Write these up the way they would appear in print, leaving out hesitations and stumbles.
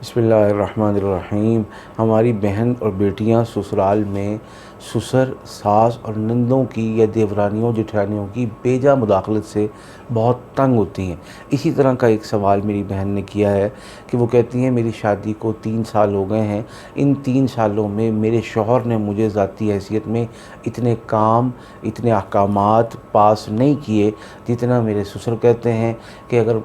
بسم اللہ الرحمن الرحیم۔ ہماری بہن اور بیٹیاں سسرال میں سسر، ساس اور نندوں کی یا دیورانیوں جٹھانیوں کی بیجا مداخلت سے بہت تنگ ہوتی ہیں۔ اسی طرح کا ایک سوال میری بہن نے کیا ہے کہ وہ کہتی ہیں میری شادی کو 3 سال ہو گئے ہیں، ان 3 سالوں میں میرے شوہر نے مجھے ذاتی حیثیت میں اتنے کام، اتنے احکامات پاس نہیں کیے جتنا میرے سسر کہتے ہیں کہ اگر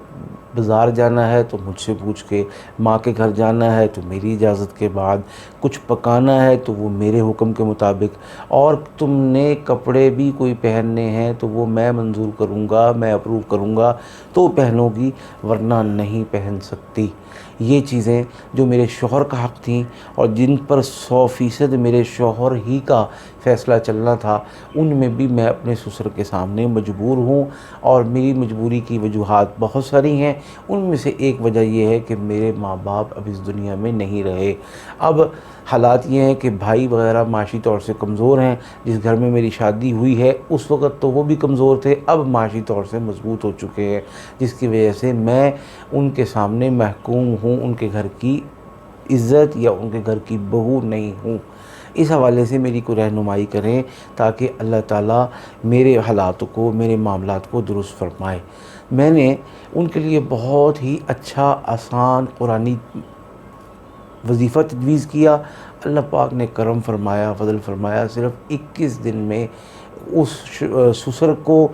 بازار جانا ہے تو مجھ سے پوچھ کے، ماں کے گھر جانا ہے تو میری اجازت کے بعد، کچھ پکانا ہے تو وہ میرے حکم کے مطابق، اور تم نے کپڑے بھی کوئی پہننے ہیں تو وہ میں منظور کروں گا، میں اپروو کروں گا تو پہنو گی ورنہ نہیں پہن سکتی۔ یہ چیزیں جو میرے شوہر کا حق تھیں اور جن پر 100% میرے شوہر ہی کا فیصلہ چلنا تھا، ان میں بھی میں اپنے سسر کے سامنے مجبور ہوں، اور میری مجبوری کی وجوہات بہت ساری ہیں۔ ان میں سے ایک وجہ یہ ہے کہ میرے ماں باپ اب اس دنیا میں نہیں رہے۔ اب حالات یہ ہیں کہ بھائی وغیرہ معاشی طور سے کمزور ہیں۔ جس گھر میں میری شادی ہوئی ہے اس وقت تو وہ بھی کمزور تھے، اب معاشی طور سے مضبوط ہو چکے ہیں، جس کی وجہ سے میں ان کے سامنے محکوم ہوں، ان کے گھر کی عزت یا ان کے گھر کی بہو نہیں ہوں۔ اس حوالے سے میری کو رہنمائی کریں تاکہ اللہ تعالیٰ میرے حالات کو، میرے معاملات کو درست فرمائے۔ میں نے ان کے لیے بہت ہی اچھا، آسان قرآنی وظیفہ تجویز کیا۔ اللہ پاک نے کرم فرمایا، فضل فرمایا، صرف 21 دن میں اس سسر کو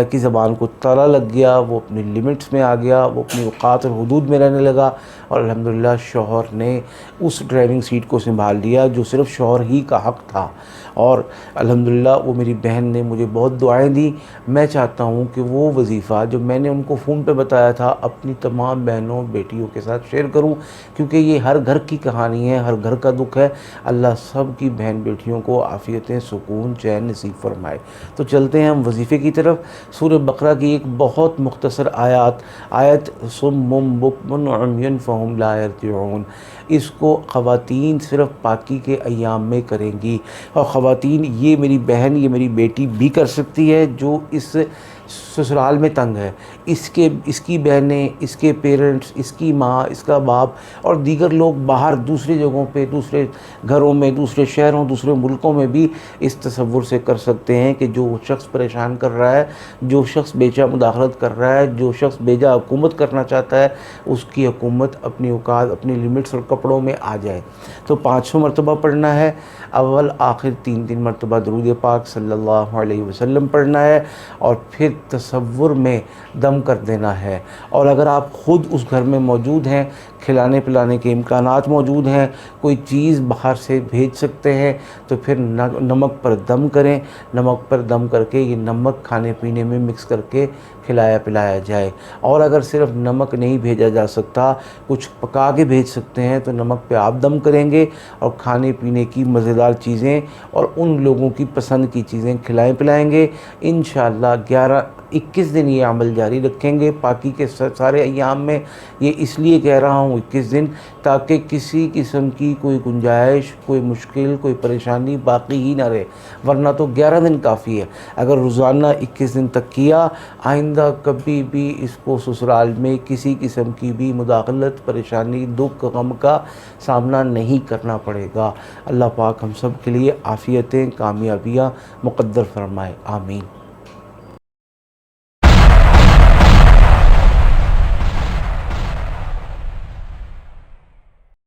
کی زبان کو تالا لگ گیا، وہ اپنی لیمٹس میں آ گیا، وہ اپنی اوقات اور حدود میں رہنے لگا، اور الحمدللہ شوہر نے اس ڈرائیونگ سیٹ کو سنبھال لیا جو صرف شوہر ہی کا حق تھا۔ اور الحمدللہ وہ میری بہن نے مجھے بہت دعائیں دیں۔ میں چاہتا ہوں کہ وہ وظیفہ جو میں نے ان کو فون پہ بتایا تھا اپنی تمام بہنوں بیٹیوں کے ساتھ شیئر کروں، کیونکہ یہ ہر گھر کی کہانی ہے، ہر گھر کا دکھ ہے۔ اللہ سب کی بہن بیٹیوں کو عافیتیں، سکون، چین نصیب فرمائے۔ تو چلتے ہیں ہم وظیفے کی طرف۔ سورہ بقرہ کی ایک بہت مختصر آیت صم بکم عمی فہم لا یرجعون، اس کو خواتین صرف پاکی کے ایام میں کریں گی، اور خواتین یہ میری بہن، یہ میری بیٹی بھی کر سکتی ہے جو اس سسرال میں تنگ ہے، اس کی بہنیں، اس کے پیرنٹس، اس کی ماں، اس کا باپ اور دیگر لوگ باہر دوسری جگہوں پہ، دوسرے گھروں میں، دوسرے شہروں، دوسرے ملکوں میں بھی اس تصور سے کر سکتے ہیں کہ جو شخص پریشان کر رہا ہے، جو شخص بیجا مداخلت کر رہا ہے، جو شخص بیجا حکومت کرنا چاہتا ہے، اس کی حکومت اپنی اوقات، اپنی لیمٹس اور کپڑوں میں آ جائے۔ تو 500 مرتبہ پڑھنا ہے، اول آخر 3 مرتبہ درود پاک صلی اللہ علیہ وسلم پڑھنا ہے، اور پھر تصور میں دم کر دینا ہے۔ اور اگر آپ خود اس گھر میں موجود ہیں، کھلانے پلانے کے امکانات موجود ہیں، کوئی چیز باہر سے بھیج سکتے ہیں، تو پھر نمک پر دم کریں۔ نمک پر دم کر کے یہ نمک کھانے پینے میں مکس کر کے کھلایا پلایا جائے۔ اور اگر صرف نمک نہیں بھیجا جا سکتا، کچھ پکا کے بھیج سکتے ہیں، تو نمک پہ آپ دم کریں گے اور کھانے پینے کی مزیدار چیزیں اور ان لوگوں کی پسند کی چیزیں کھلائیں پلائیں گے۔ انشاءاللہ 21 دن یہ عمل جاری رکھیں گے پاکی کے سارے ایام میں۔ یہ اس لیے کہہ رہا ہوں 21 دن، تاکہ کسی قسم کی کوئی گنجائش، کوئی مشکل، کوئی پریشانی باقی ہی نہ رہے، ورنہ تو 11 دن کافی ہے۔ اگر روزانہ 21 دن تک کیا، آئندہ کبھی بھی اس کو سسرال میں کسی قسم کی بھی مداخلت، پریشانی، دکھ، غم کا سامنا نہیں کرنا پڑے گا۔ اللہ پاک ہم سب کے لیے عافیتیں، کامیابیاں مقدر فرمائے، آمین۔